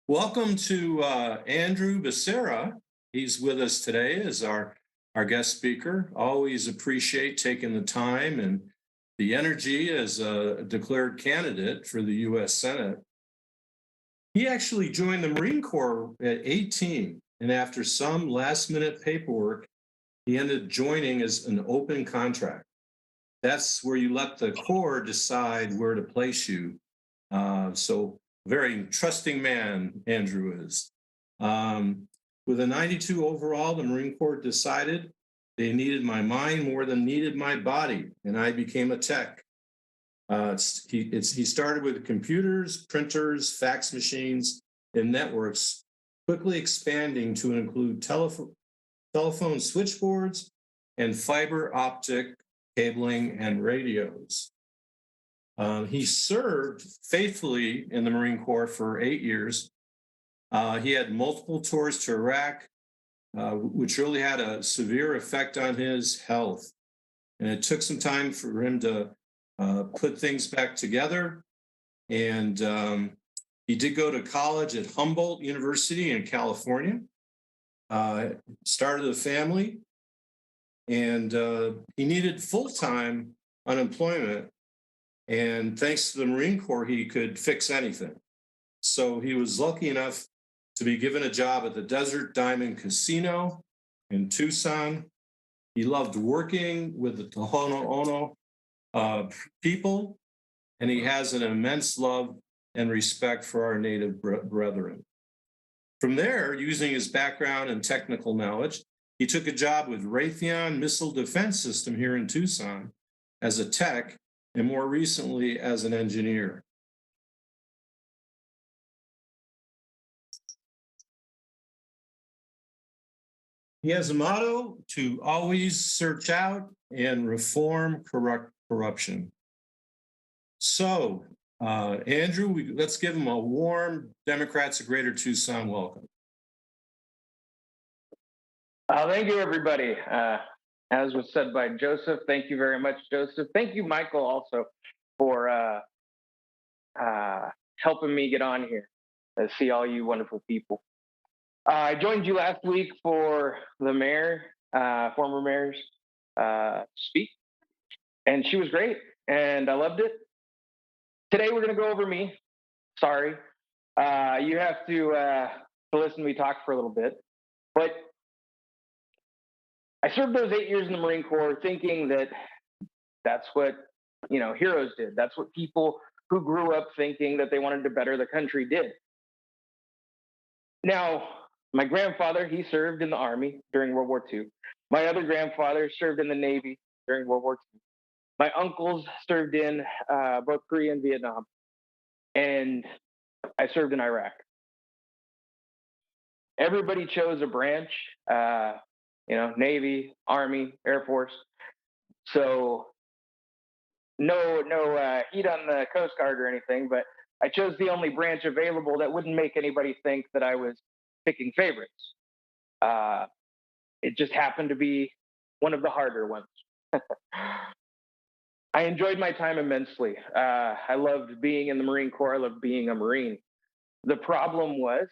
Welcome to Andrew Beccera. He's with us today as our guest speaker. Always appreciate taking the time and the energy as a declared candidate for the U.S. Senate. He actually joined the Marine Corps at 18, and after some last-minute paperwork, he ended up joining as an open contract. That's where you let the Corps decide where to place you. So very trusting man, Andrew is. With a 92 overall, the Marine Corps decided they needed my mind more than needed my body, and I became a tech. He started with computers, printers, fax machines, and networks, quickly expanding to include telephone switchboards and fiber optic cabling and radios. He served faithfully in the Marine Corps for 8 years. He had multiple tours to Iraq, which really had a severe effect on his health. And it took some time for him to put things back together. And he did go to college at Humboldt University in California, started a family, and he needed full-time unemployment. And thanks to the Marine Corps, he could fix anything. So he was lucky enough to be given a job at the Desert Diamond Casino in Tucson. He loved working with the Tohono O'odham people, and he has an immense love and respect for our Native brethren. From there, using his background and technical knowledge, he took a job with Raytheon Missile Defense System here in Tucson as a tech, and more recently as an engineer. He has a motto to always search out and reform corruption. So, Andrew, let's give him a warm Democrats of Greater Tucson welcome. Thank you, everybody. As was said by Joseph, thank you very much, Joseph. Thank you, Michael, also for helping me get on here to see all you wonderful people. I joined you last week for the mayor, former mayor's speak, and she was great, and I loved it. Today, we're going to go over me. Sorry. You have to listen to me talk for a little bit, but I served those 8 years in the Marine Corps thinking that that's what, heroes did. That's what people who grew up thinking that they wanted to better the country did. Now, my grandfather, he served in the Army during World War II. My other grandfather served in the Navy during World War II. My uncles served in both Korea and Vietnam. And I served in Iraq. Everybody chose a branch. Navy, Army, Air Force. So no heat on the Coast Guard or anything, but I chose the only branch available that wouldn't make anybody think that I was picking favorites. It just happened to be one of the harder ones. I enjoyed my time immensely. I loved being in the Marine Corps. I loved being a Marine. The problem was,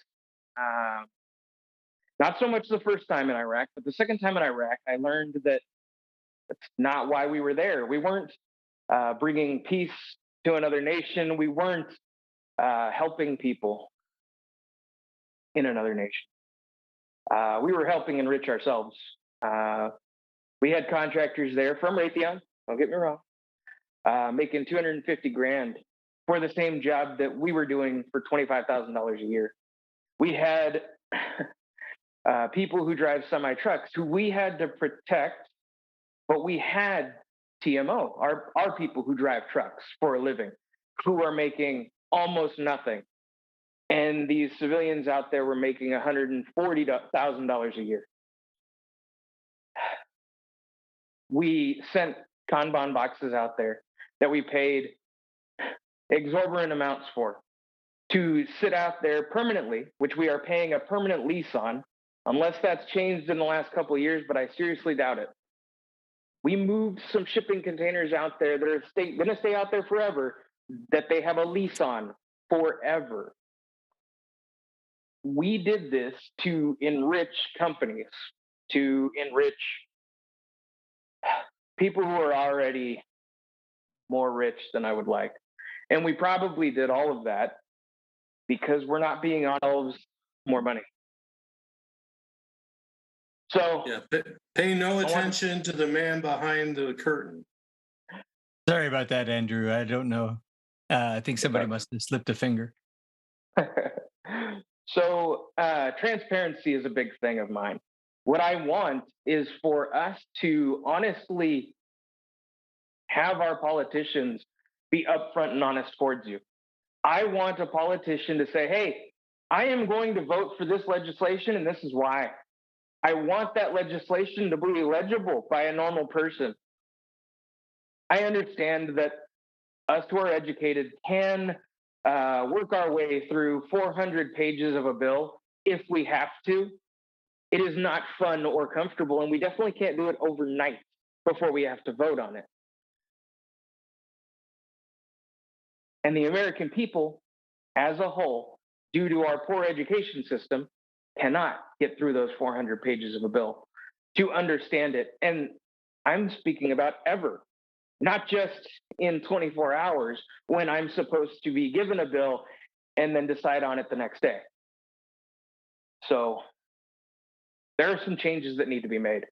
not so much the first time in Iraq, but the second time in Iraq, I learned that that's not why we were there. We weren't bringing peace to another nation. We weren't helping people in another nation. We were helping enrich ourselves. We had contractors there from Raytheon, don't get me wrong, making $250,000 for the same job that we were doing for $25,000 a year. We had people who drive semi-trucks who we had to protect, but we had TMO, our people who drive trucks for a living, who are making almost nothing. And these civilians out there were making $140,000 a year. We sent Kanban boxes out there that we paid exorbitant amounts for to sit out there permanently, which we are paying a permanent lease on unless that's changed in the last couple of years, but I seriously doubt it. We moved some shipping containers out there that are going to stay out there forever, that they have a lease on forever. We did this to enrich companies, to enrich people who are already more rich than I would like. And we probably did all of that because we're not being ourselves more money. So Yeah, pay no I want attention to the man behind the curtain. Sorry about that, Andrew. I don't know. I think somebody must have slipped a finger. so transparency is a big thing of mine. What I want is for us to honestly have our politicians be upfront and honest towards you. I want a politician to say, hey, I am going to vote for this legislation, and this is why. I want that legislation to be legible by a normal person. I understand that us who are educated can work our way through 400 pages of a bill if we have to. It is not fun or comfortable, and we definitely can't do it overnight before we have to vote on it. And the American people as a whole, due to our poor education system, cannot get through those 400 pages of a bill to understand it. And I'm speaking about ever, not just in 24 hours when I'm supposed to be given a bill and then decide on it the next day. So there are some changes that need to be made.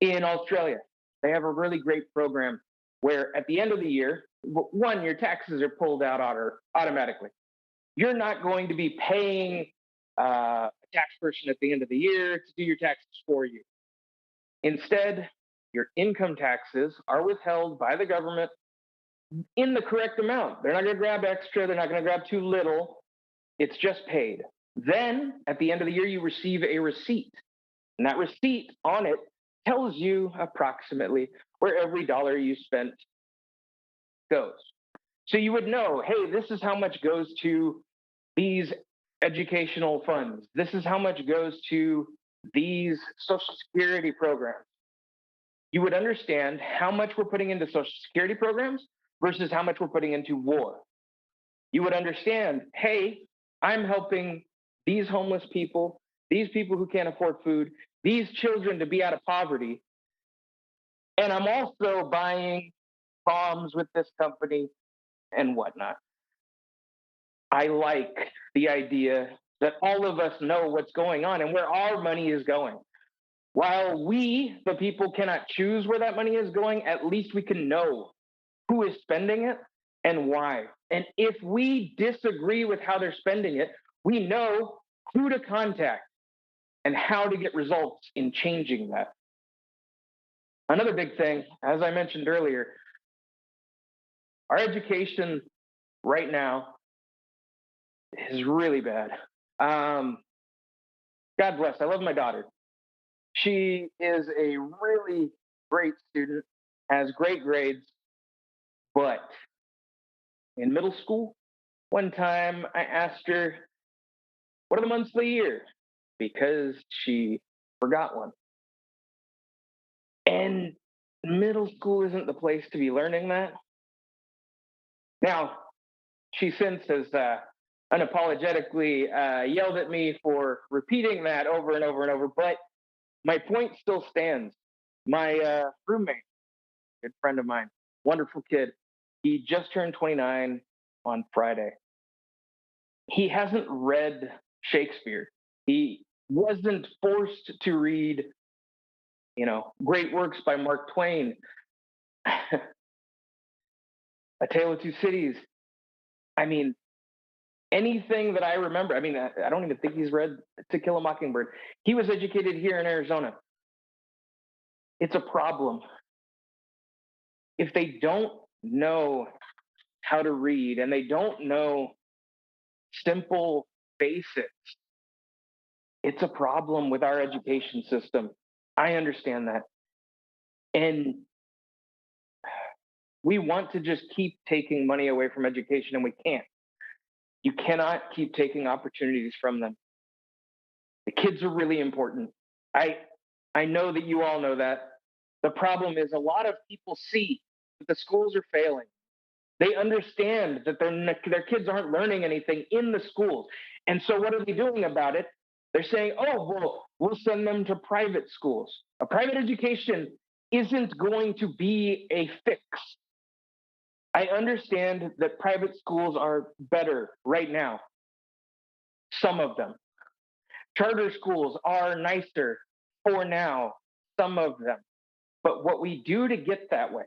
In Australia, they have a really great program where at the end of the year, one, your taxes are pulled out automatically. You're not going to be paying a tax person at the end of the year to do your taxes for you. Instead, your income taxes are withheld by the government in the correct amount. They're not going to grab extra, they're not going to grab too little. It's just paid. Then at the end of the year, you receive a receipt. And that receipt on it tells you approximately where every dollar you spent goes. So you would know, hey, this is how much goes to these educational funds. This is how much goes to these Social Security programs. You would understand how much we're putting into Social Security programs versus how much we're putting into war. You would understand, hey, I'm helping these homeless people, these people who can't afford food, these children to be out of poverty. And I'm also buying bombs with this company and whatnot. I like the idea that all of us know what's going on and where our money is going. While we, the people, cannot choose where that money is going, at least we can know who is spending it and why. And if we disagree with how they're spending it, we know who to contact and how to get results in changing that. Another big thing, as I mentioned earlier, our education right now is really bad. God bless. I love my daughter. She is a really great student, has great grades, but in middle school, one time I asked her, what are the months of the year? Because she forgot one. And middle school isn't the place to be learning that. Now, she since has unapologetically yelled at me for repeating that over and over and over, but my point still stands. My roommate, good friend of mine, wonderful kid, he just turned 29 on Friday. He hasn't read Shakespeare. He wasn't forced to read, great works by Mark Twain, A Tale of Two Cities. I mean, anything that I remember. I mean, I don't even think he's read To Kill a Mockingbird. He was educated here in Arizona. It's a problem. If they don't know how to read and they don't know simple basics, it's a problem with our education system. I understand that. And we want to just keep taking money away from education, and we can't. You cannot keep taking opportunities from them. The kids are really important. I I know that you all know that. The problem is a lot of people see that the schools are failing. They understand that their kids aren't learning anything in the schools. And so what are they doing about it? They're saying, oh, well, we'll send them to private schools. A private education isn't going to be a fix. I understand that private schools are better right now, some of them. Charter schools are nicer for now, some of them. But what we do to get that way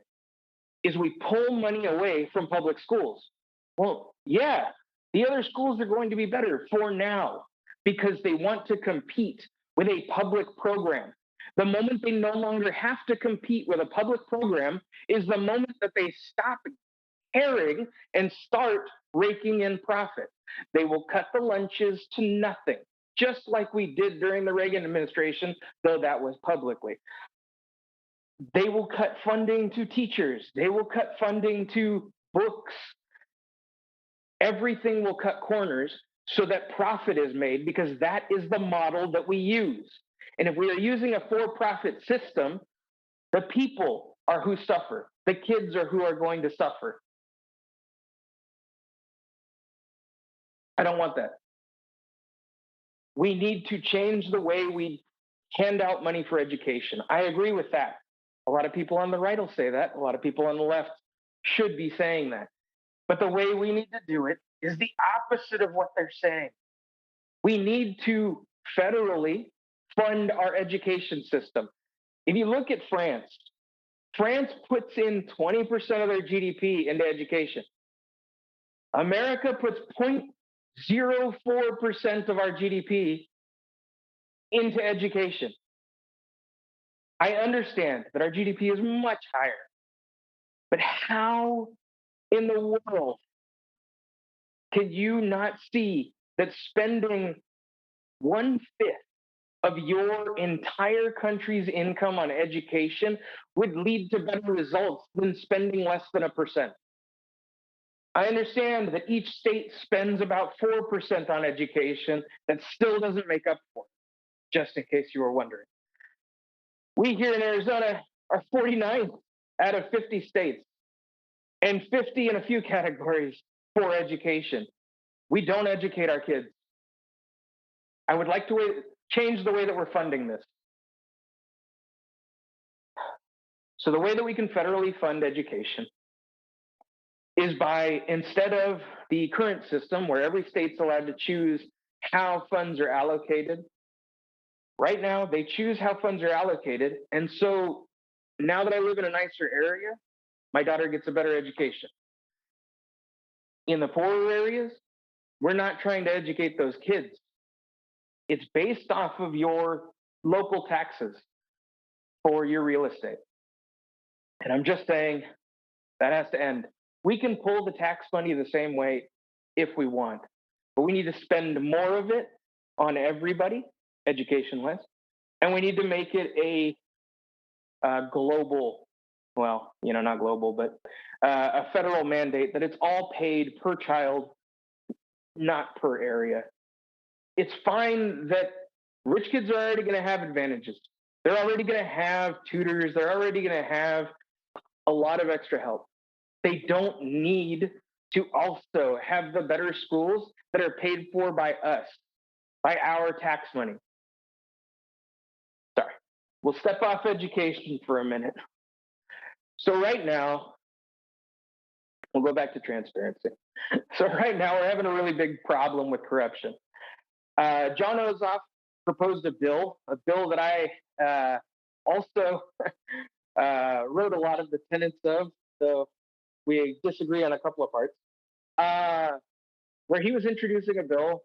is we pull money away from public schools. Well, yeah, the other schools are going to be better for now because they want to compete with a public program. The moment they no longer have to compete with a public program is the moment that they stop caring and start raking in profit. They will cut the lunches to nothing, just like we did during the Reagan administration, though that was publicly. They will cut funding to teachers. They will cut funding to books. Everything will cut corners so that profit is made because that is the model that we use. And if we are using a for profit system, the people are who suffer. The kids are who are going to suffer. I don't want that. We need to change the way we hand out money for education. I agree with that. A lot of people on the right will say that. A lot of people on the left should be saying that. But the way we need to do it is the opposite of what they're saying. We need to federally fund our education system. If you look at France, France puts in 20% of their GDP into education. America puts 0.04% of our GDP into education. I understand that our GDP is much higher, but how in the world can you not see that spending 1/5 of your entire country's income on education would lead to better results than spending less than 1%? I understand that each state spends about 4% on education. That still doesn't make up for it, just in case you were wondering. We here in Arizona are 49th out of 50 states and 50 in a few categories for education. We don't educate our kids. I would like to change the way that we're funding this. So, the way that we can federally fund education is by, instead of the current system where every state's allowed to choose how funds are allocated, right now they choose how funds are allocated. And so now that I live in a nicer area, my daughter gets a better education. In the poorer areas, we're not trying to educate those kids. It's based off of your local taxes for your real estate. And I'm just saying that has to end. We can pull the tax money the same way if we want, but we need to spend more of it on everybody, education wise, and we need to make it a global, well, not global, but a federal mandate that it's all paid per child, not per area. It's fine that rich kids are already going to have advantages. They're already going to have tutors. They're already going to have a lot of extra help. They don't need to also have the better schools that are paid for by us, by our tax money. Sorry, we'll step off education for a minute. So right now, we'll go back to transparency. So right now, we're having a really big problem with corruption. John Ossoff proposed a bill that I also wrote a lot of the tenets of, so we disagree on a couple of parts, where he was introducing a bill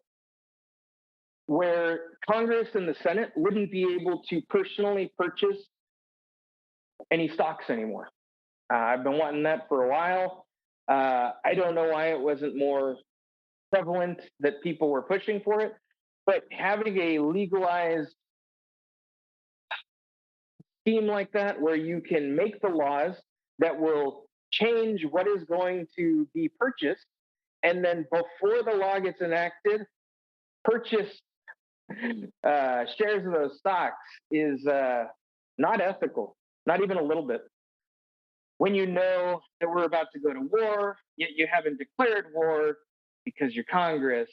where Congress and the Senate wouldn't be able to personally purchase any stocks anymore. I've been wanting that for a while. I don't know why it wasn't more prevalent that people were pushing for it, but having a legalized scheme like that where you can make the laws that will change what is going to be purchased, and then before the law gets enacted, purchase shares of those stocks is not ethical, not even a little bit. When you know that we're about to go to war, yet you haven't declared war because you're Congress.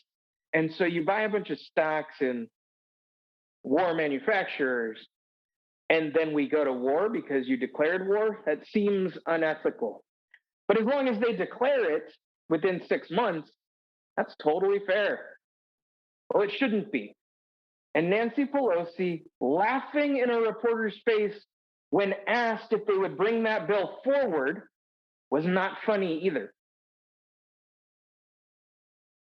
And so you buy a bunch of stocks in war manufacturers, and then we go to war because you declared war. That seems unethical. But as long as they declare it within 6 months, that's totally fair. Well, it shouldn't be. And Nancy Pelosi, laughing in a reporter's face when asked if they would bring that bill forward, was not funny either.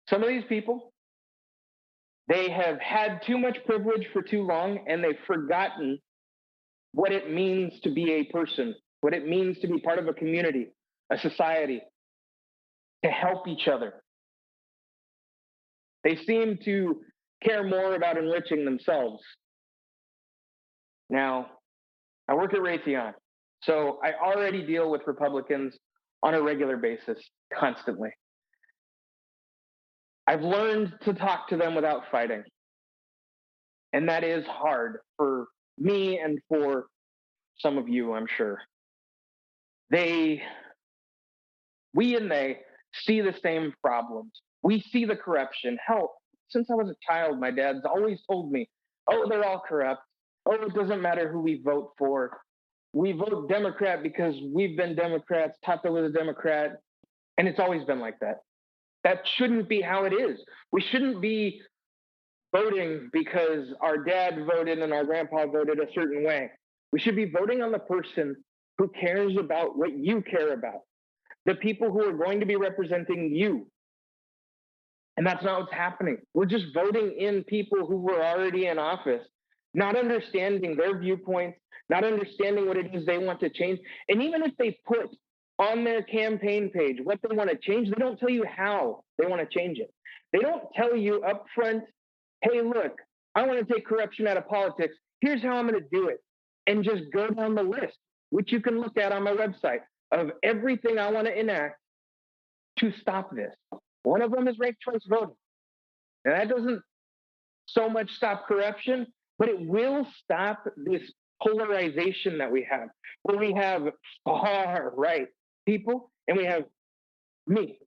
Some of these people, they have had too much privilege for too long, and they've forgotten what it means to be a person, what it means to be part of a community, a society, to help each other. They seem to care more about enriching themselves. Now, I work at Raytheon, so I already deal with Republicans on a regular basis, constantly. I've learned to talk to them without fighting. And that is hard for me and for some of you, I'm sure. We and they see the same problems. We see the corruption. Hell, since I was a child, my dad's always told me, oh, they're all corrupt. Oh, it doesn't matter who we vote for. We vote Democrat because we've been Democrats. Tata was a Democrat. And it's always been like that. That shouldn't be how it is. We shouldn't be voting because our dad voted and our grandpa voted a certain way. We should be voting on the person who cares about what you care about, the people who are going to be representing you. And that's not what's happening. We're just voting in people who were already in office, not understanding their viewpoints, not understanding what it is they want to change. And even if they put on their campaign page what they want to change, they don't tell you how they want to change it. They don't tell you up front, hey, look, I want to take corruption out of politics. Here's how I'm going to do it. And just go down the list, which you can look at on my website, of everything I want to enact to stop this. One of them is ranked choice voting. And that doesn't so much stop corruption, but it will stop this polarization that we have, where we have far right people and we have me.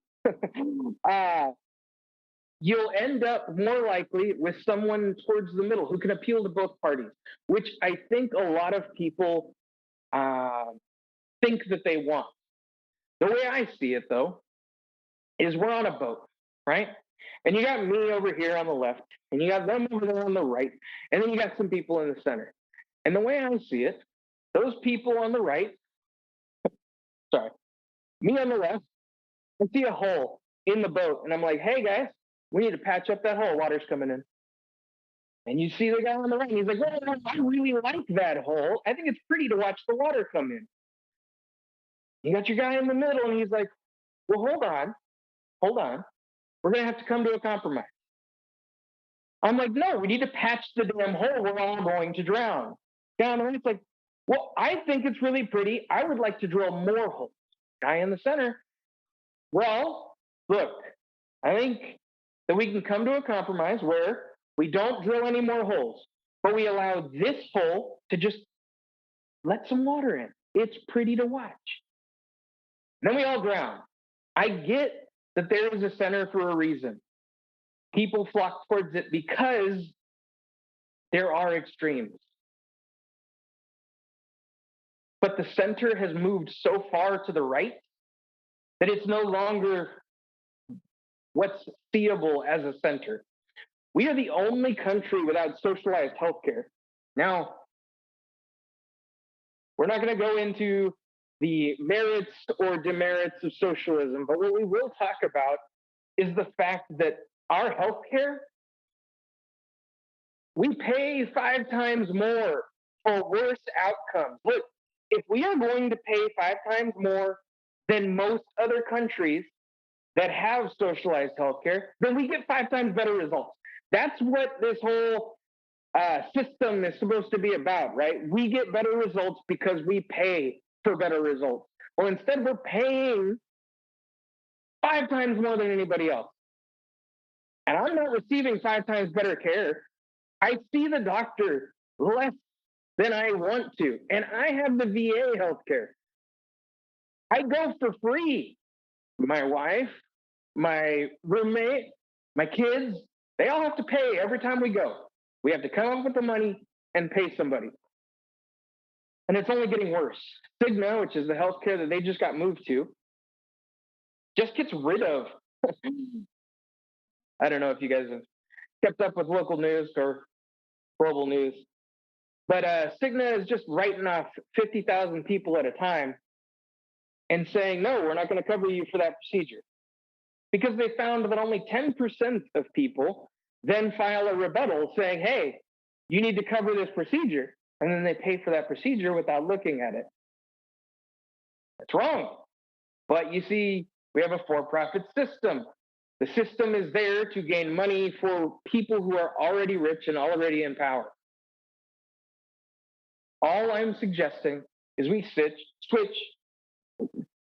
You'll end up more likely with someone towards the middle who can appeal to both parties, which I think a lot of people think that they want. The way I see it, though, is we're on a boat, right? And you got me over here on the left, and you got them over there on the right, and then you got some people in the center. And the way I see it, those people on the right, sorry, me on the left, I see a hole in the boat, and I'm like, hey guys, we need to patch up that hole. Water's coming in. And you see the guy on the right, and he's like, well, I really like that hole. I think it's pretty to watch the water come in. You got your guy in the middle, and he's like, well, hold on. We're going to have to come to a compromise. I'm like, no, we need to patch the damn hole. We're all going to drown. Guy on the right's like, well, I think it's really pretty. I would like to drill more holes. Guy in the center, well, look, I think that we can come to a compromise where we don't drill any more holes, but we allow this hole to just let some water in. It's pretty to watch. Then we all drown. I get that there is a center for a reason. People flock towards it because there are extremes. But the center has moved so far to the right that it's no longer what's seeable as a center. We are the only country without socialized healthcare. Now, we're not going to go into the merits or demerits of socialism, but what we will talk about is the fact that our healthcare, we pay 5 times more for worse outcomes. Look, if we are going to pay 5 times more than most other countries that have socialized healthcare, then we get 5 times better results. That's what this whole system is supposed to be about, right? We get better results because we pay for better results. Well, instead, we're paying 5 times more than anybody else. And I'm not receiving 5 times better care. I see the doctor less than I want to, and I have the VA healthcare. I go for free. My wife, my roommate, my kids, they all have to pay every time we go. We have to come up with the money and pay somebody. And it's only getting worse. Cigna, which is the healthcare that they just got moved to, just gets rid of. I don't know if you guys have kept up with local news or global news, but Cigna is just writing off 50,000 people at a time and saying, no, we're not going to cover you for that procedure. Because they found that only 10% of people then file a rebuttal saying, hey, you need to cover this procedure. And then they pay for that procedure without looking at it. That's wrong. But you see, we have a for-profit system. The system is there to gain money for people who are already rich and already in power. All I'm suggesting is we switch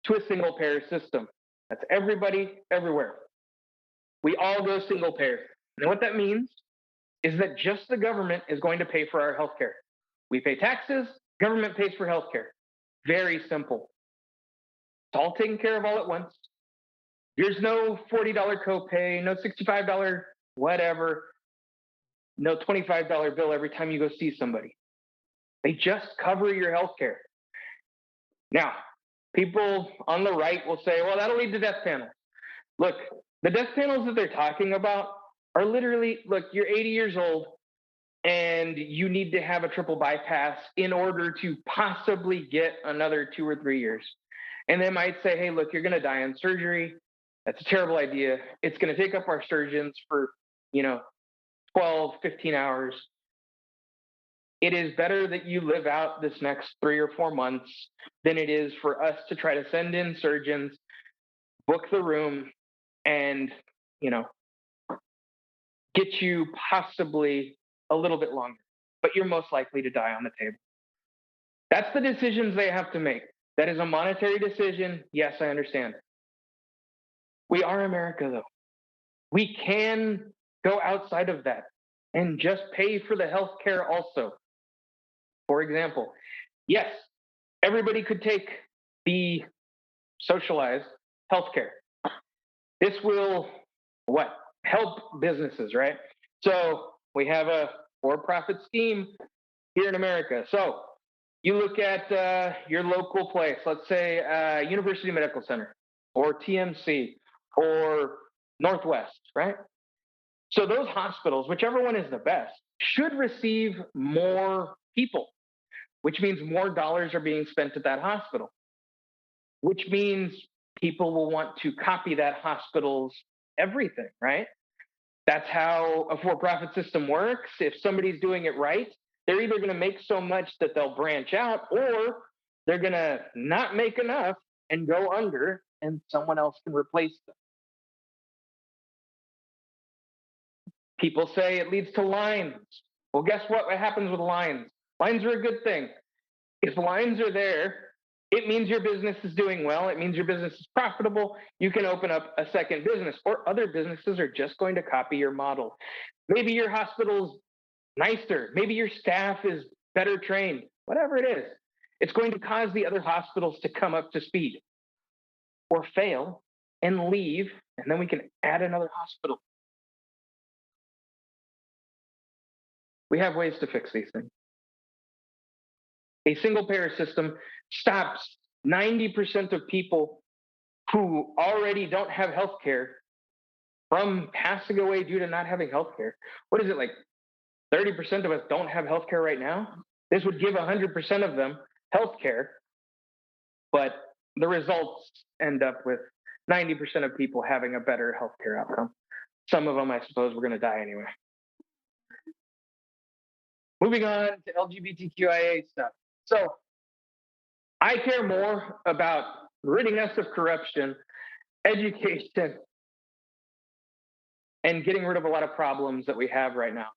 to a single payer system. That's everybody, everywhere. We all go single payer. And what that means is that just the government is going to pay for our healthcare. We pay taxes, government pays for healthcare. Very simple. It's all taken care of all at once. There's no $40 copay, no $65 whatever, no $25 bill every time you go see somebody. They just cover your healthcare. Now, people on the right will say, well, that'll lead to death panels. Look, the death panels that they're talking about are literally, look, you're 80 years old and you need to have a triple bypass in order to possibly get another 2 or 3 years. And they might say, hey, look, you're going to die in surgery. That's a terrible idea. It's going to take up our surgeons for, 12, 15 hours. It is better that you live out this next 3 or 4 months than it is for us to try to send in surgeons, book the room, and, get you possibly a little bit longer. But you're most likely to die on the table. That's the decisions they have to make. That is a monetary decision. Yes, I understand. We are America, though. We can go outside of that and just pay for the health care also. For example, yes, everybody could take the socialized healthcare. This will help businesses, right? So we have a for-profit scheme here in America. So you look at your local place, let's say University Medical Center or TMC or Northwest, right? So those hospitals, whichever one is the best, should receive more people, which means more dollars are being spent at that hospital, which means people will want to copy that hospital's everything, right? That's how a for-profit system works. If somebody's doing it right, they're either going to make so much that they'll branch out, or they're going to not make enough and go under, and someone else can replace them. People say it leads to lines. Well, guess what happens with lines? Lines are a good thing. If lines are there, it means your business is doing well. It means your business is profitable. You can open up a second business, or other businesses are just going to copy your model. Maybe your hospital's nicer. Maybe your staff is better trained. Whatever it is, it's going to cause the other hospitals to come up to speed or fail and leave, and then we can add another hospital. We have ways to fix these things. A single payer system stops 90% of people who already don't have health care from passing away due to not having health care. What is it, like 30% of us don't have health care right now? This would give 100% of them health care, but the results end up with 90% of people having a better healthcare outcome. Some of them, I suppose, we're going to die anyway. Moving on to LGBTQIA stuff. So I care more about ridding us of corruption, education, and getting rid of a lot of problems that we have right now.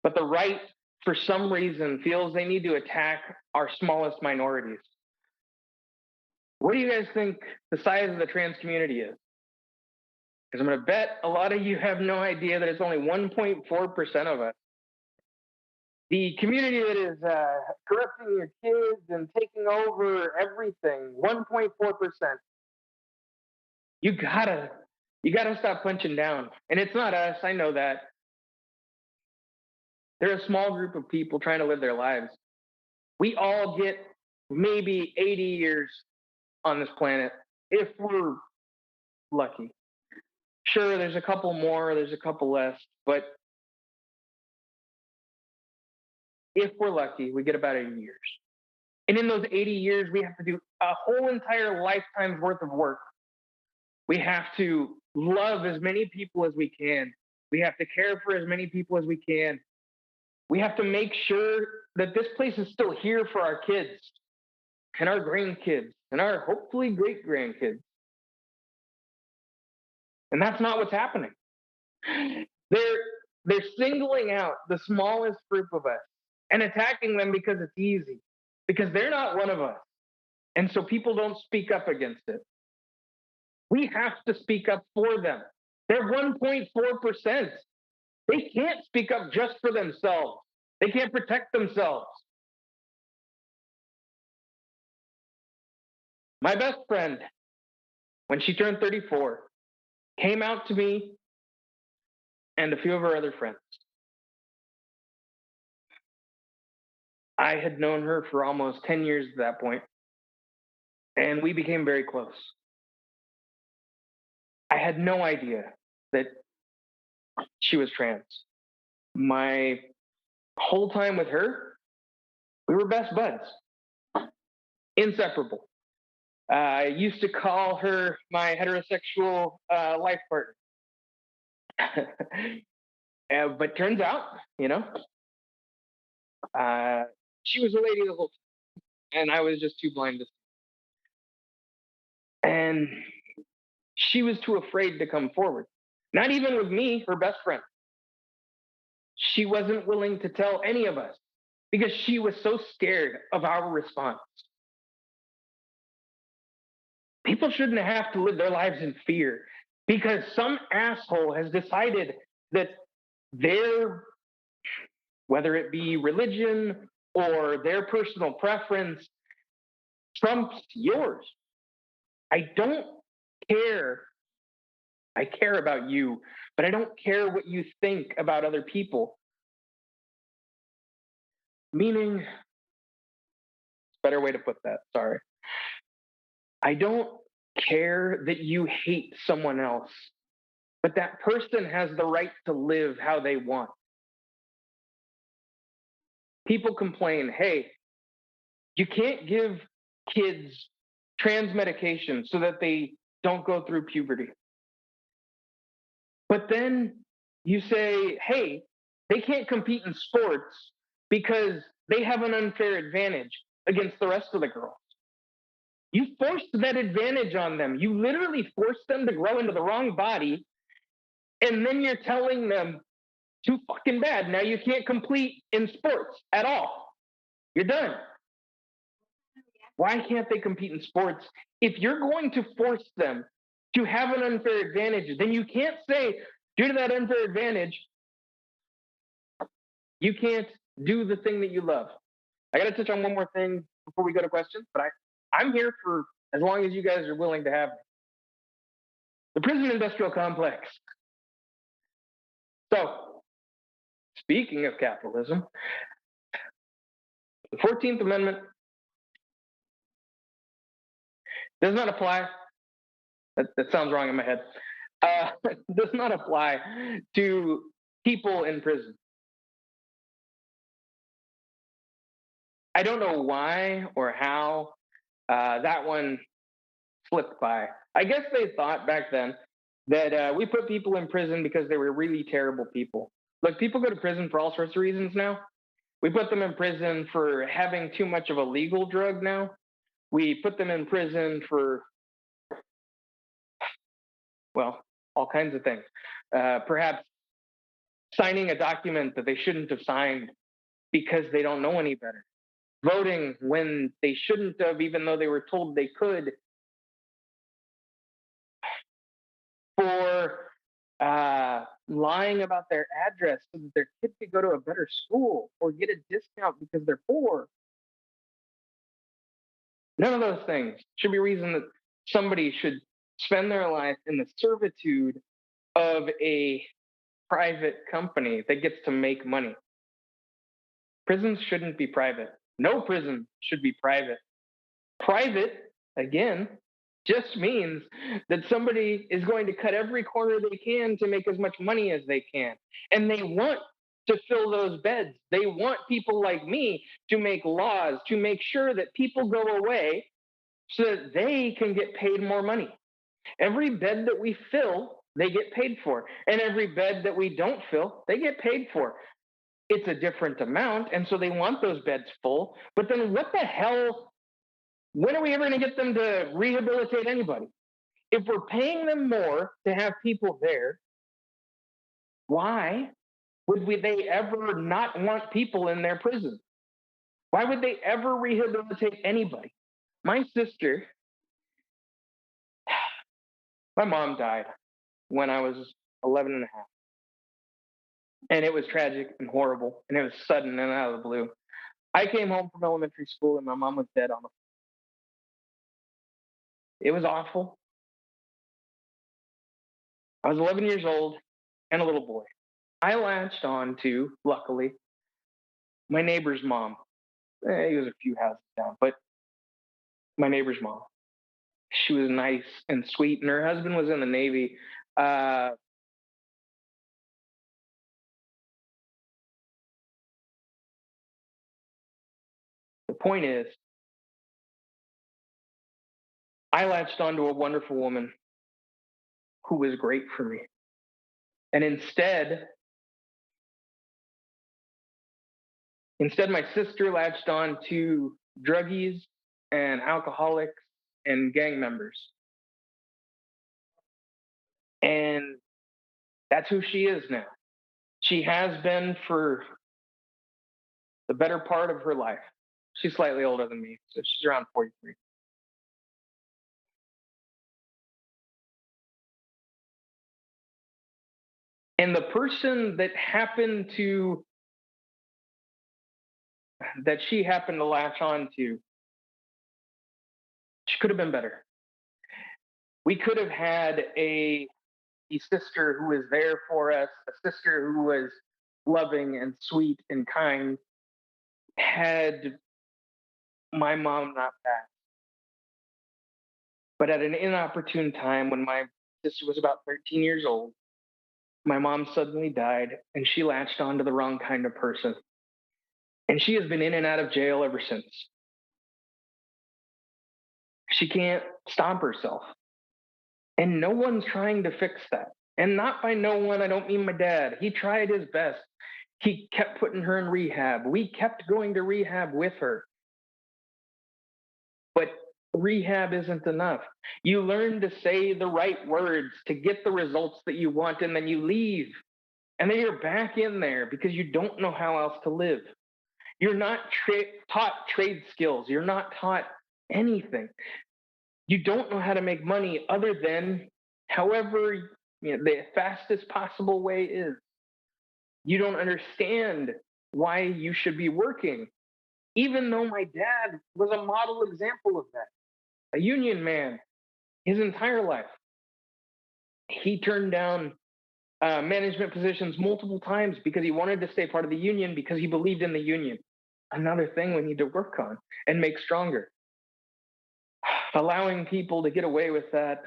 But the right, for some reason, feels they need to attack our smallest minorities. What do you guys think the size of the trans community is? Because I'm going to bet a lot of you have no idea that it's only 1.4% of us. The community that is corrupting your kids and taking over everything, 1.4%. You gotta stop punching down. And it's not us, I know that. They're a small group of people trying to live their lives. We all get maybe 80 years on this planet if we're lucky. Sure, there's a couple more, there's a couple less, but if we're lucky, we get about 80 years. And in those 80 years, we have to do a whole entire lifetime's worth of work. We have to love as many people as we can. We have to care for as many people as we can. We have to make sure that this place is still here for our kids and our grandkids and our hopefully great grandkids. And that's not what's happening. They're singling out the smallest group of us and attacking them because it's easy, because they're not one of us. And so people don't speak up against it. We have to speak up for them. They're 1.4%. They can't speak up just for themselves. They can't protect themselves. My best friend, when she turned 34, came out to me and a few of her other friends. I had known her for almost 10 years at that point, and we became very close. I had no idea that she was trans. My whole time with her, we were best buds, inseparable. I used to call her my heterosexual life partner. But turns out, she was a lady the whole time, and I was just too blind to see. And she was too afraid to come forward. Not even with me, her best friend. She wasn't willing to tell any of us because she was so scared of our response. People shouldn't have to live their lives in fear because some asshole has decided that whether it be religion or their personal preference, trumps yours. I don't care. I care about you, but I don't care what you think about other people. Meaning, better way to put that, sorry. I don't care that you hate someone else, but that person has the right to live how they want. People complain, hey, you can't give kids trans medication so that they don't go through puberty. But then you say, hey, they can't compete in sports because they have an unfair advantage against the rest of the girls. You forced that advantage on them. You literally forced them to grow into the wrong body. And then you're telling them, too fucking bad. Now you can't compete in sports at all. You're done. Why can't they compete in sports? If you're going to force them to have an unfair advantage, then you can't say, due to that unfair advantage, you can't do the thing that you love. I got to touch on one more thing before we go to questions, but I'm here for as long as you guys are willing to have me. The prison industrial complex. So, speaking of capitalism, the 14th Amendment does not apply. That sounds wrong in my head. Does not apply to people in prison. I don't know why or how that one slipped by. I guess they thought back then that we put people in prison because they were really terrible people. Look, people go to prison for all sorts of reasons now. We put them in prison for having too much of a legal drug now. We put them in prison for, well, all kinds of things. Perhaps signing a document that they shouldn't have signed because they don't know any better. Voting when they shouldn't have, even though they were told they could. For lying about their address so that their kid could go to a better school or get a discount because they're poor. None of those things should be reason that somebody should spend their life in the servitude of a private company that gets to make money. Prisons shouldn't be private. No prison should be private. Private, again, just means that somebody is going to cut every corner they can to make as much money as they can. And they want to fill those beds. They want people like me to make laws to make sure that people go away so that they can get paid more money. Every bed that we fill, they get paid for. And every bed that we don't fill, they get paid for. It's a different amount. And so they want those beds full. But then what the hell? When are we ever going to get them to rehabilitate anybody? If we're paying them more to have people there, why they ever not want people in their prison? Why would they ever rehabilitate anybody? My sister, my mom died when I was 11 and a half. And it was tragic and horrible. And it was sudden and out of the blue. I came home from elementary school and my mom was dead on the floor. It was awful. I was 11 years old and a little boy. I latched on to, luckily, my neighbor's mom. He was a few houses down, but my neighbor's mom. She was nice and sweet, and her husband was in the Navy. Uh, the point is, I latched onto a wonderful woman who was great for me. And instead, my sister latched on to druggies and alcoholics and gang members. And that's who she is now. She has been for the better part of her life. She's slightly older than me, so she's around 43. And the person that she happened to latch on to, she could have been better. We could have had a sister who was there for us, a sister who was loving and sweet and kind, had my mom not passed. But at an inopportune time, when my sister was about 13 years old, my mom suddenly died and she latched onto the wrong kind of person. And she has been in and out of jail ever since. She can't stop herself. And no one's trying to fix that. And not by no one, I don't mean my dad. He tried his best. He kept putting her in rehab. We kept going to rehab with her. But rehab isn't enough. You learn to say the right words to get the results that you want, and then you leave. And then you're back in there because you don't know how else to live. You're not taught trade skills. You're not taught anything. You don't know how to make money other than however the fastest possible way is. You don't understand why you should be working, even though my dad was a model example of that. A union man his entire life. He turned down management positions multiple times because he wanted to stay part of the union because he believed in the union. Another thing we need to work on and make stronger. Allowing people to get away with that,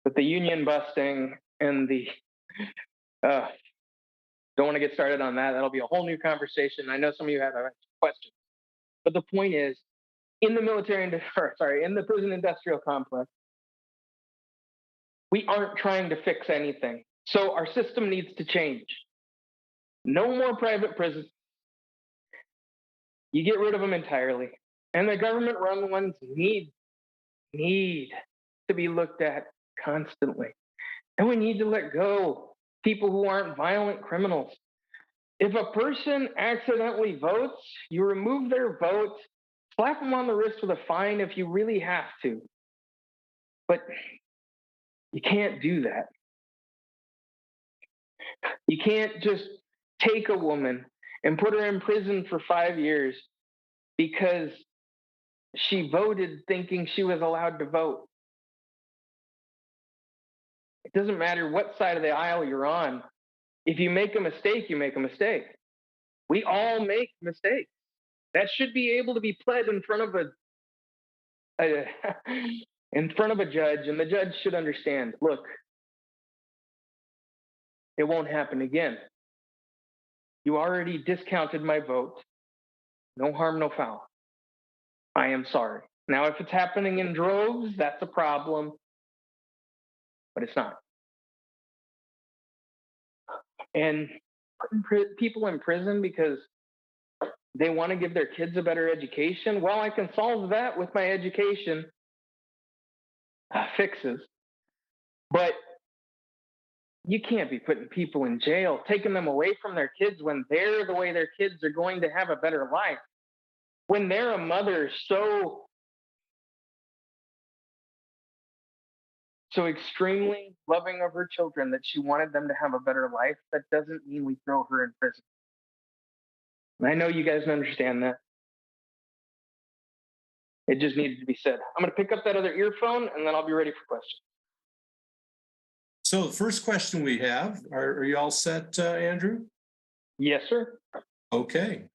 with the union busting and the don't want to get started on that. That'll be a whole new conversation. I know some of you have questions, but the point is, in the in the prison industrial complex, we aren't trying to fix anything. So our system needs to change. No more private prisons. You get rid of them entirely, and the government-run ones need to be looked at constantly. And we need to let go people who aren't violent criminals. If a person accidentally votes, you remove their vote, slap them on the wrist with a fine if you really have to. But you can't do that. You can't just take a woman and put her in prison for 5 years because she voted thinking she was allowed to vote. It doesn't matter what side of the aisle you're on. If you make a mistake, you make a mistake. We all make mistakes. That should be able to be pled in front of a in front of a judge, and the judge should understand. Look, it won't happen again. You already discounted my vote. No harm, no foul. I am sorry. Now, if it's happening in droves, that's a problem, but it's not. And putting people in prison because they want to give their kids a better education, well, I can solve that with my education fixes. But you can't be putting people in jail, taking them away from their kids when they're the way their kids are going to have a better life. When they're a mother so extremely loving of her children that she wanted them to have a better life, that doesn't mean we throw her in prison. And I know you guys understand that. It just needed to be said. I'm going to pick up that other earphone and then I'll be ready for questions. So the first question we have, are you all set, Andrew? Yes, sir. Okay,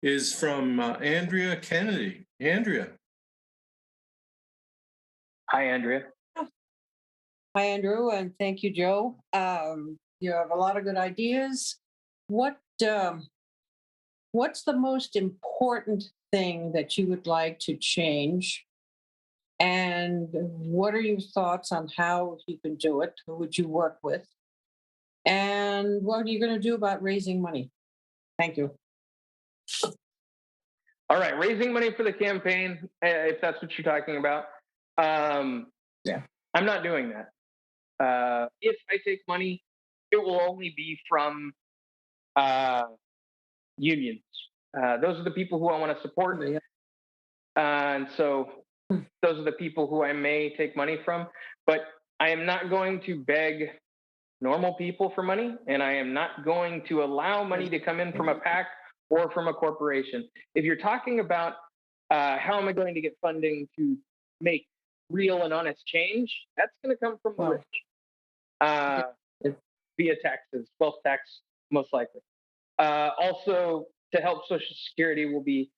is from Andrea Kennedy. Andrea. Hi, Andrea. Hi, Andrew, and thank you, Joe. You have a lot of good ideas. What's the most important thing that you would like to change? And what are your thoughts on how you can do it? Who would you work with? And what are you going to do about raising money? Thank you. All right, raising money for the campaign, if that's what you're talking about. Yeah. I'm not doing that. If I take money, it will only be from unions. Those are the people who I want to support. And so those are the people who I may take money from. But I am not going to beg normal people for money, and I am not going to allow money to come in from a PAC or from a corporation. If you're talking about how am I going to get funding to make real and honest change, that's going to come from the rich via taxes, wealth tax, most likely. Also, to help Social Security, will be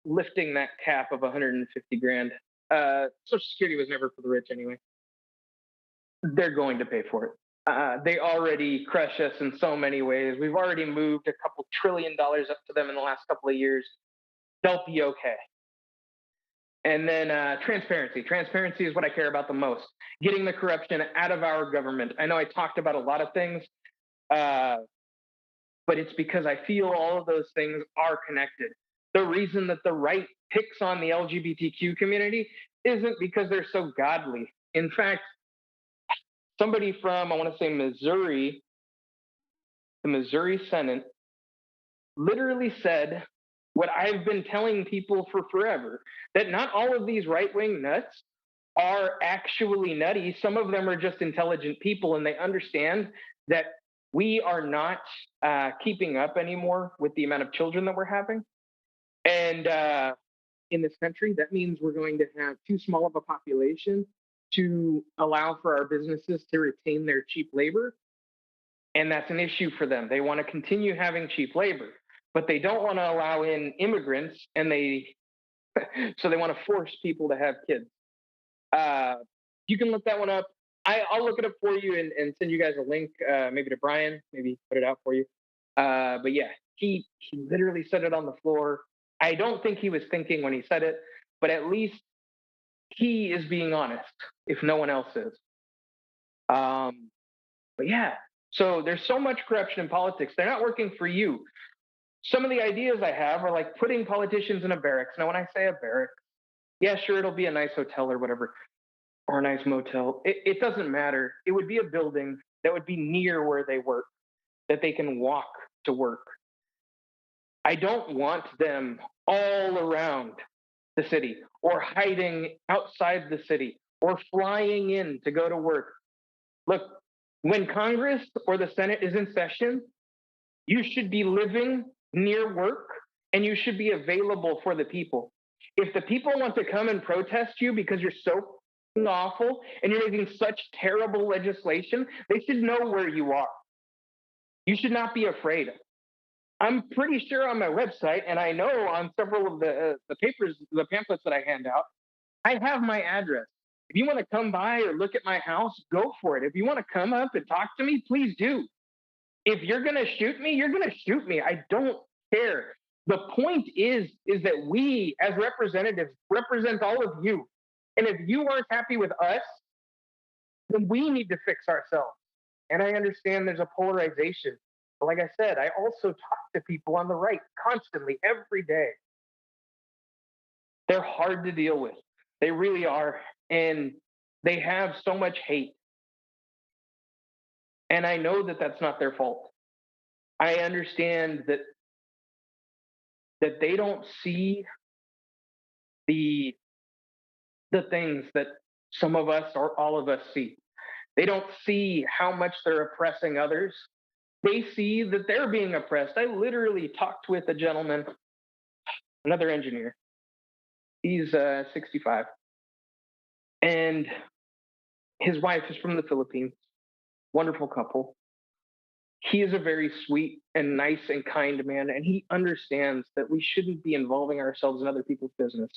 lifting that cap of 150 grand. Social Security was never for the rich anyway. They're going to pay for it. They already crush us in so many ways. We've already moved a couple $1 trillion up to them in the last couple of years. They'll be okay. And then transparency. Transparency is what I care about the most. Getting the corruption out of our government. I know I talked about a lot of things, but it's because I feel all of those things are connected. The reason that the right picks on the LGBTQ community isn't because they're so godly. In fact, somebody from, I want to say Missouri, the Missouri Senate, literally said what I've been telling people for forever, that not all of these right-wing nuts are actually nutty. Some of them are just intelligent people, and they understand that we are not keeping up anymore with the amount of children that we're having. And in this country, that means we're going to have too small of a population to allow for our businesses to retain their cheap labor. And that's an issue for them. They want to continue having cheap labor, but they don't want to allow in immigrants, and so they want to force people to have kids. You can look that one up. I'll look it up for you and send you guys a link, maybe to Brian, maybe put it out for you. But yeah, he literally said it on the floor. I don't think he was thinking when he said it, but at least he is being honest, if no one else is. But yeah, so there's so much corruption in politics. They're not working for you. Some of the ideas I have are like putting politicians in a barracks. Now, when I say a barracks, yeah, sure, it'll be a nice hotel or whatever, or a nice motel. It doesn't matter. It would be a building that would be near where they work, that they can walk to work. I don't want them all around the city, or hiding outside the city, or flying in to go to work. Look, When Congress or the Senate is in session, you should be living near work and you should be available for the people. If the people want to come and protest you because you're so awful and you're making such terrible legislation, they should know where you are. You should not be afraid. I'm pretty sure on my website, and I know on several of the papers, the pamphlets that I hand out, I have my address. If you want to come by or look at my house, go for it. If you want to come up and talk to me, please do. If you're going to shoot me, you're going to shoot me. I don't care. The point is that we as representatives represent all of you. And if you aren't happy with us, then we need to fix ourselves. And I understand there's a polarization. But like I said, I also talk to people on the right constantly, every day. They're hard to deal with. They really are. And they have so much hate. And I know that that's not their fault. I understand that they don't see the things that some of us or all of us see. They don't see how much they're oppressing others. They see that they're being oppressed. I literally talked with a gentleman, another engineer. He's 65. And his wife is from the Philippines. Wonderful couple. He is a very sweet and nice and kind man, and he understands that we shouldn't be involving ourselves in other people's business.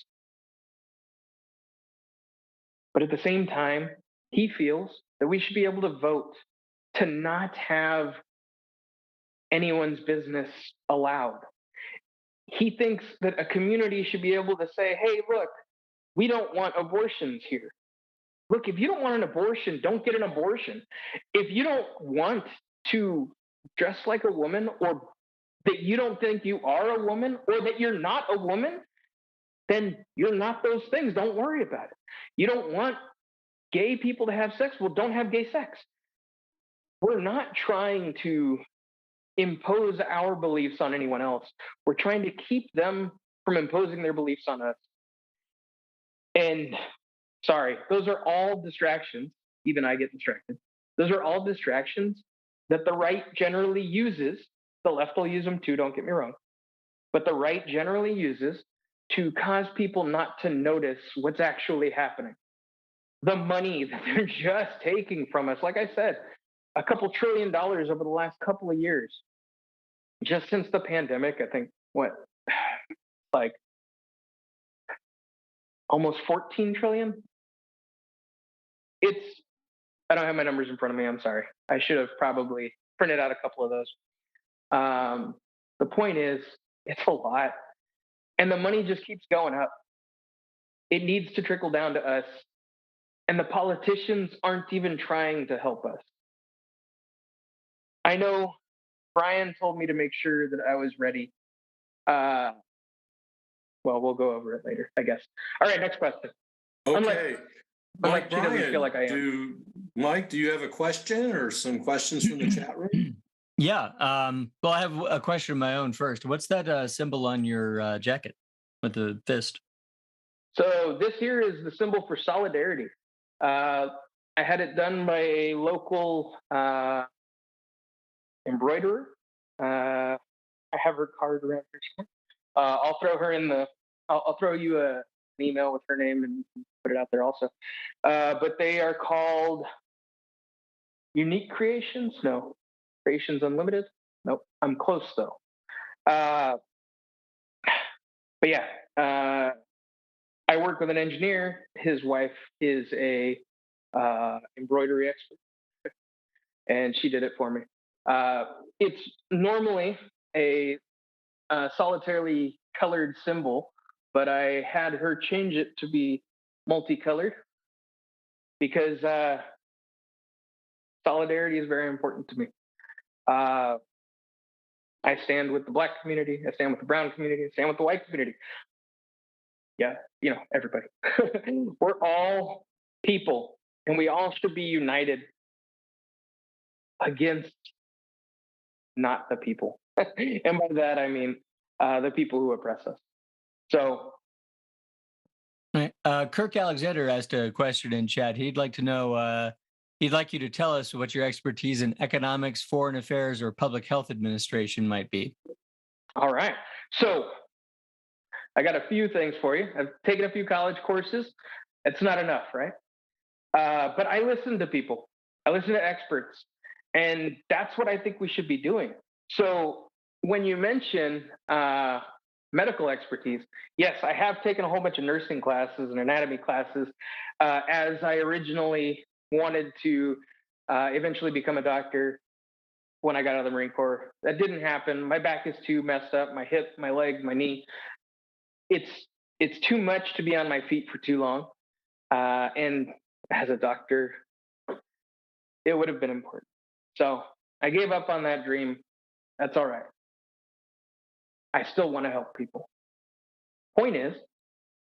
But at the same time, he feels that we should be able to vote to not have anyone's business allowed. He thinks that a community should be able to say, hey, look, we don't want abortions here. Look, if you don't want an abortion, don't get an abortion. If you don't want to dress like a woman, or that you don't think you are a woman, or that you're not a woman, then you're not those things. Don't worry about it. You don't want gay people to have sex? Well, don't have gay sex. We're not trying to impose our beliefs on anyone else. We're trying to keep them from imposing their beliefs on us. And sorry, those are all distractions. Even I get distracted. Those are all distractions that the right generally uses. The left will use them too, don't get me wrong. But the right generally uses to cause people not to notice what's actually happening. The money that they're just taking from us, like I said, a couple $1 trillion over the last couple of years. Just since the pandemic, I think, like almost 14 trillion? I don't have my numbers in front of me. I'm sorry. I should have probably printed out a couple of those. The point is, it's a lot. And the money just keeps going up. It needs to trickle down to us. And the politicians aren't even trying to help us. I know Brian told me to make sure that I was ready. Well, we'll go over it later, I guess. All right, next question. Okay. Unlike she doesn't Brian, feel like I am. Mike, do you have a question or some questions from the chat room? Yeah. Well, I have a question of my own first. What's that symbol on your jacket with the fist? So this here is the symbol for solidarity. I had it done by a local embroiderer. I have her card around here. I'll throw her in the. I'll throw you an email with her name and put it out there also. But they are called Unique Creations. No, Creations Unlimited. Nope, I'm close though. But yeah, I work with an engineer. His wife is a embroidery expert, and she did it for me. It's normally a solitarily colored symbol, but I had her change it to be multicolored because solidarity is very important to me. I stand with the Black community. I stand with the brown community. I stand with the white community. Yeah, everybody. We're all people, and we all should be united against not the people. And by that, I mean the people who oppress us. So, Kirk Alexander asked a question in chat. He'd like to know he'd like you to tell us what your expertise in economics, foreign affairs, or public health administration might be. All right. So I got a few things for you. I've taken a few college courses. It's not enough, right? But I listen to people. I listen to experts, and that's what I think we should be doing. So when you mention medical expertise, yes, I have taken a whole bunch of nursing classes and anatomy classes, as I originally wanted to eventually become a doctor when I got out of the Marine Corps. That didn't happen. My back is too messed up. My hip, my leg, my knee. It's it's too much to be on my feet for too long. And as a doctor, it would have been important. So I gave up on that dream. That's all right. I still want to help people. Point is,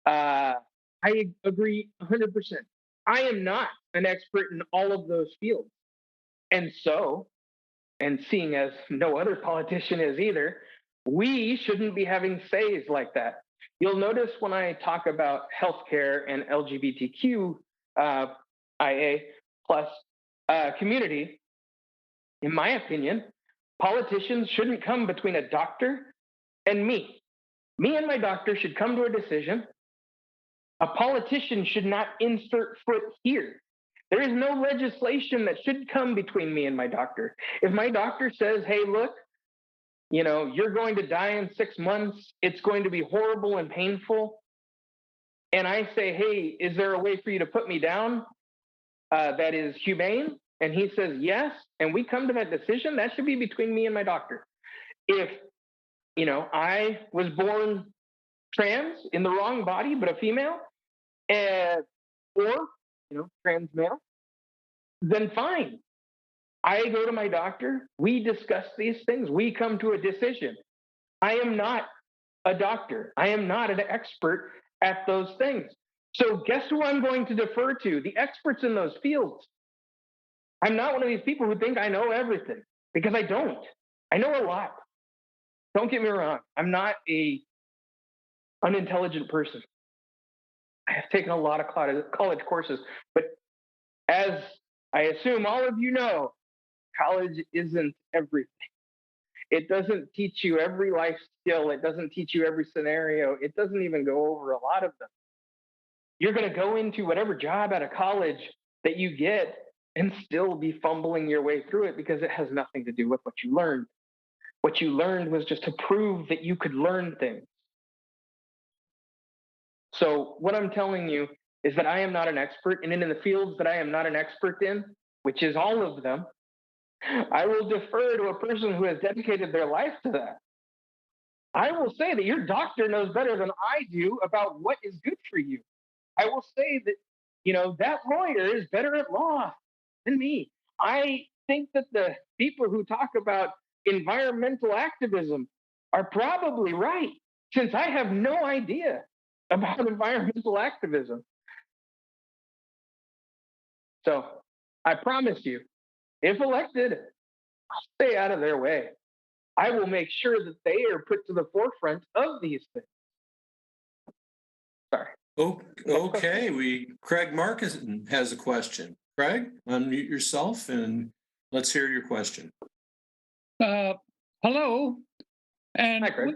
I agree 100%. I am not an expert in all of those fields. And so, and seeing as no other politician is either, we shouldn't be having says like that. You'll notice when I talk about healthcare and LGBTQ IA plus community, in my opinion, politicians shouldn't come between a doctor and me. Me and my doctor should come to a decision. A politician should not insert foot here. There is no legislation that should come between me and my doctor. If my doctor says, hey, look, you're going to die in 6 months, it's going to be horrible and painful, and I say, hey, is there a way for you to put me down that is humane? And he says yes, and we come to that decision, that should be between me and my doctor. If, I was born trans in the wrong body, but a female, or, trans male, then fine. I go to my doctor, we discuss these things, we come to a decision. I am not a doctor. I am not an expert at those things. So guess who I'm going to defer to? The experts in those fields. I'm not one of these people who think I know everything, because I don't. I know a lot. Don't get me wrong. I'm not a unintelligent person. I have taken a lot of college courses, but as I assume all of you know, college isn't everything. It doesn't teach you every life skill. It doesn't teach you every scenario. It doesn't even go over a lot of them. You're going to go into whatever job out of college that you get and still be fumbling your way through it because it has nothing to do with what you learned. What you learned was just to prove that you could learn things. So what I'm telling you is that I am not an expert, and in the fields that I am not an expert in, which is all of them, I will defer to a person who has dedicated their life to that. I will say that your doctor knows better than I do about what is good for you. I will say that, that lawyer is better at law than me. I think that the people who talk about environmental activism are probably right, since I have no idea about environmental activism. So I promise you, if elected, I'll stay out of their way. I will make sure that they are put to the forefront of these things. Sorry. Oh, okay. Craig Marcus has a question. Craig, unmute yourself and let's hear your question. Hello. And Hi, Craig.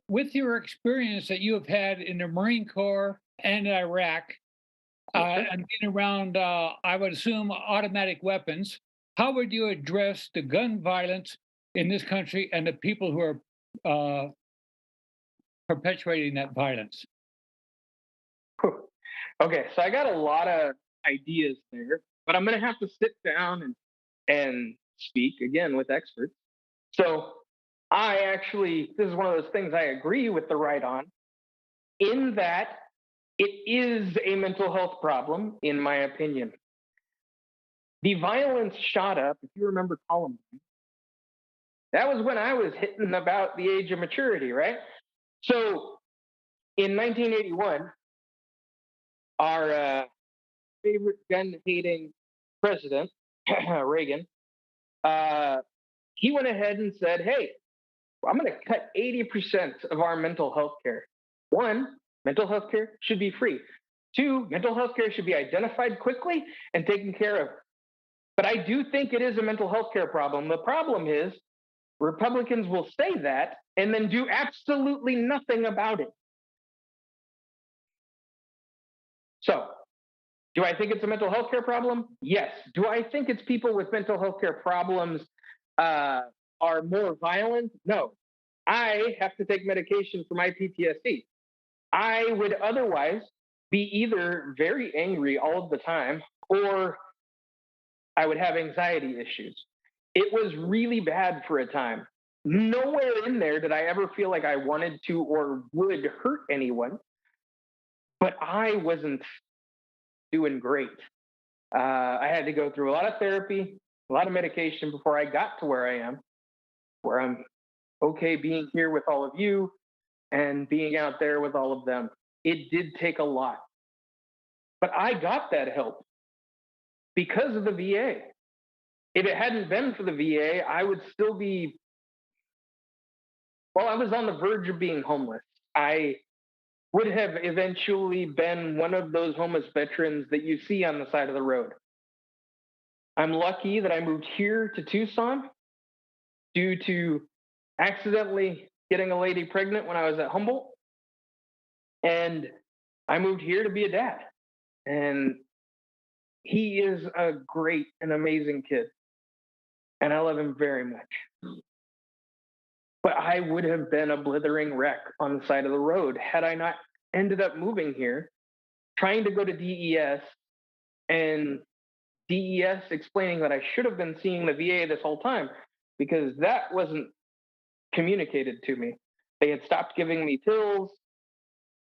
with your experience that you have had in the Marine Corps and Iraq, and being around, I would assume, automatic weapons, how would you address the gun violence in this country and the people who are perpetuating that violence? Okay, so I got a lot of ideas there, but I'm going to have to sit down and speak again with experts. So this is one of those things I agree with the right on, in that it is a mental health problem, in my opinion. The violence shot up, if you remember Columbine. That was when I was hitting about the age of maturity, right? So in 1981, our favorite gun-hating president, Reagan, he went ahead and said, hey, I'm going to cut 80% of our mental health care. One, mental health care should be free. Two, mental health care should be identified quickly and taken care of. But I do think it is a mental health care problem. The problem is Republicans will say that and then do absolutely nothing about it. So, do I think it's a mental health care problem? Yes. Do I think it's people with mental health care problems uh, are more violent? No. I have to take medication for my PTSD. I would otherwise be either very angry all of the time or I would have anxiety issues. It was really bad for a time. Nowhere in there did I ever feel like I wanted to or would hurt anyone, but I wasn't doing great. I had to go through a lot of therapy, a lot of medication before I got to where I am, where I'm okay being here with all of you and being out there with all of them. It did take a lot, but I got that help because of the VA. If it hadn't been for the VA, I would still be, well, I was on the verge of being homeless. I would have eventually been one of those homeless veterans that you see on the side of the road. I'm lucky that I moved here to Tucson due to accidentally getting a lady pregnant when I was at Humboldt. And I moved here to be a dad. And he is a great and amazing kid. And I love him very much. But I would have been a blithering wreck on the side of the road had I not ended up moving here, trying to go to DES, and DES explaining that I should have been seeing the VA this whole time because that wasn't communicated to me. They had stopped giving me pills.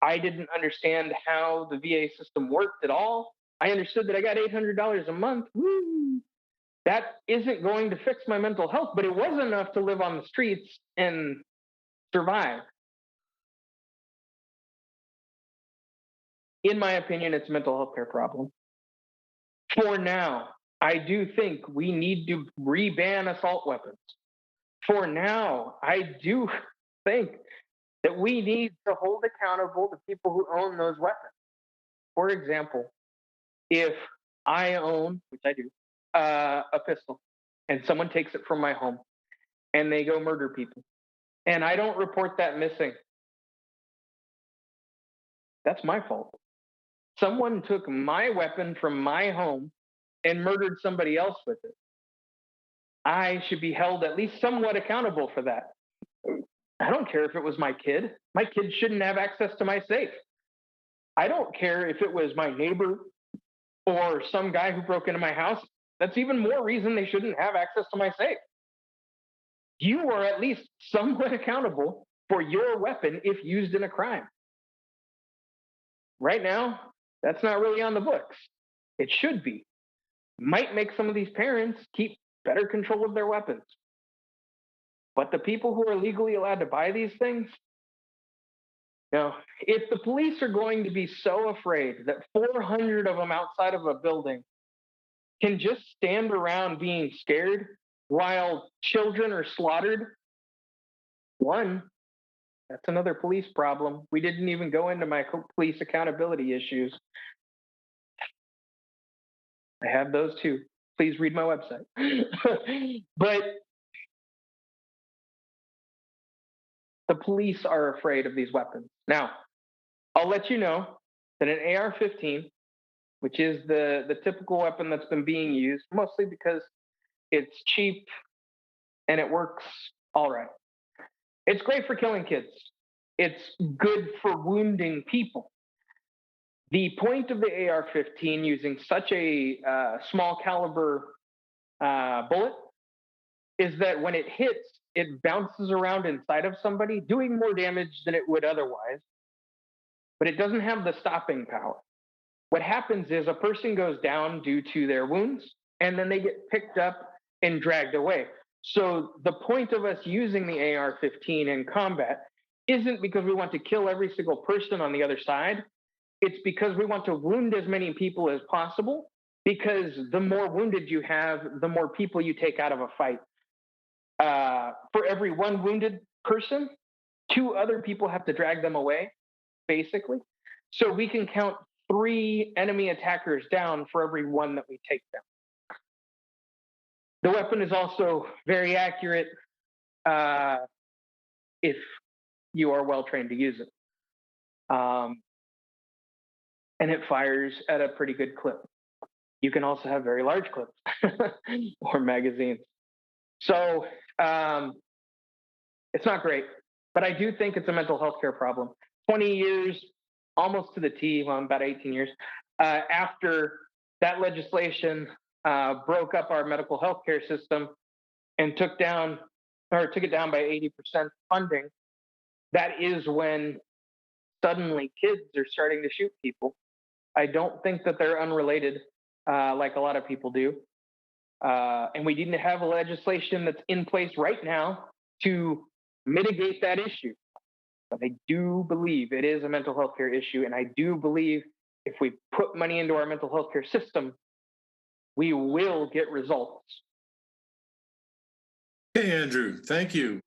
I didn't understand how the VA system worked at all. I understood that I got $800 a month. Woo! That isn't going to fix my mental health, but it was enough to live on the streets and survive. In my opinion, it's a mental health care problem. For now, I do think we need to re-ban assault weapons. For now, I do think that we need to hold accountable the people who own those weapons. For example, if I own, which I do, a pistol, and someone takes it from my home and they go murder people, and I don't report that missing, that's my fault. Someone took my weapon from my home and murdered somebody else with it. I should be held at least somewhat accountable for that. I don't care if it was my kid. My kid shouldn't have access to my safe. I don't care if it was my neighbor or some guy who broke into my house. That's even more reason they shouldn't have access to my safe. You are at least somewhat accountable for your weapon if used in a crime. Right now, that's not really on the books. It should be. Might make some of these parents keep better control of their weapons. But the people who are legally allowed to buy these things, now, if the police are going to be so afraid that 400 of them outside of a building can just stand around being scared while children are slaughtered, one, that's another police problem. We didn't even go into my police accountability issues. I have those too. Please read my website. But the police are afraid of these weapons. Now, I'll let you know that an AR-15, which is the typical weapon that's been being used, mostly because it's cheap and it works all right. It's great for killing kids. It's good for wounding people. The point of the AR-15 using such a small caliber bullet is that when it hits, it bounces around inside of somebody, doing more damage than it would otherwise, but it doesn't have the stopping power. What happens is a person goes down due to their wounds, and then they get picked up and dragged away. So the point of us using the AR-15 in combat isn't because we want to kill every single person on the other side. It's because we want to wound as many people as possible, because the more wounded you have, the more people you take out of a fight. For every one wounded person, two other people have to drag them away, basically. So we can count 3 enemy attackers down for every one that we take down. The weapon is also very accurate if you are well trained to use it. And it fires at a pretty good clip. You can also have very large clips or magazines. So it's not great, but I do think it's a mental health care problem. 20 years, almost to the T, well, about 18 years, after that legislation broke up our medical health care system and took it down by 80% funding, that is when suddenly kids are starting to shoot people. I don't think that they're unrelated like a lot of people do. And we need to have a legislation that's in place right now to mitigate that issue. But I do believe it is a mental health care issue. And I do believe if we put money into our mental health care system, we will get results. Hey, Andrew, thank you.